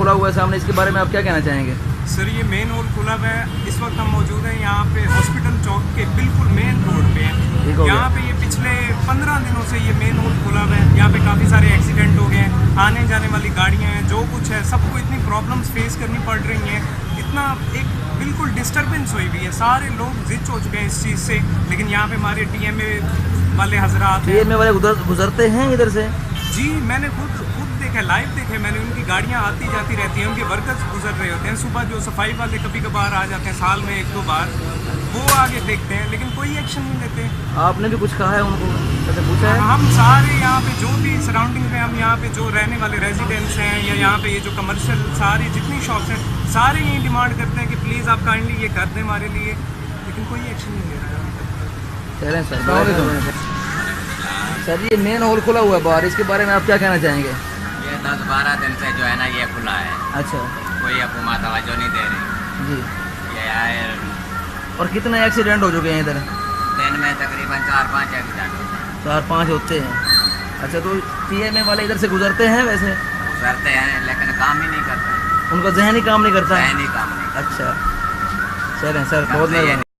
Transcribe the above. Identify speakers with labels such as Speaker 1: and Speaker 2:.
Speaker 1: खुला हुआ है सामने, इसके बारे में आप क्या कहना चाहेंगे?
Speaker 2: सर ये मेन रोड खुला हुआ है। इस वक्त हम मौजूद हैं यहाँ पे हॉस्पिटल चौक के बिल्कुल मेन रोड पे हैं। यहाँ पे ये पिछले 15 दिनों से ये मेन रोड खुला हुआ है। यहाँ पे काफ़ी सारे एक्सीडेंट हो गए हैं, आने जाने वाली गाड़ियाँ हैं, जो कुछ है सबको इतनी प्रॉब्लम्स फेस करनी पड़ रही हैं। इतना एक बिल्कुल डिस्टर्बेंस हुई हुई है, सारे लोग जिद हो चुके हैं इस चीज़ से। लेकिन यहाँ पे हमारे TMA वाले हजरात हैं,
Speaker 1: TMA वाले गुजरते हैं इधर से?
Speaker 2: जी मैंने खुद देखा, लाइव देखा, मैंने उनकी गाड़ियाँ आती जाती रहती हैं, उनके वर्कर्स गुजर रहे होते हैं। सुबह जो सफाई वाले कभी कभार आ जाते हैं, साल में 1-2 बार, वो आगे देखते हैं, लेकिन कोई एक्शन नहीं लेते।
Speaker 1: आपने भी कुछ कहा है उनको, कैसे पूछा है?
Speaker 2: हम सारे यहाँ पे जो भी सराउंडिंग में, हम यहाँ पे जो रहने वाले रेजिडेंट्स हैं या यहाँ पे ये जो कमर्शियल सारी जितनी शॉप्स हैं, सारे यही डिमांड करते हैं कि प्लीज़ आप काइंडली ये कर दें हमारे लिए, लेकिन कोई एक्शन नहीं ले रहा है।
Speaker 1: कह रहे हैं सर ये मेन हॉल खुला हुआ है बाहर, इसके बारे में आप क्या कहना चाहेंगे?
Speaker 3: ये 10-12 दिन से जो है ना ये खुला है।
Speaker 1: अच्छा,
Speaker 3: कोई हुकूमत तवज्जो नहीं दे रही
Speaker 1: जी।
Speaker 3: ये आए।
Speaker 1: और कितने एक्सीडेंट हो चुके हैं इधर?
Speaker 3: दिन में तकरीबन 4-5 एक्सीडेंट होते हैं।
Speaker 1: 4-5 होते हैं। अच्छा, तो TMA वाले इधर से गुजरते हैं वैसे?
Speaker 3: गुजरते हैं लेकिन काम ही नहीं करते,
Speaker 1: उनका जहन ही काम नहीं करता है?
Speaker 3: नहीं काम नहीं।
Speaker 1: अच्छा, चलें सर, बहुत मेहरबानी।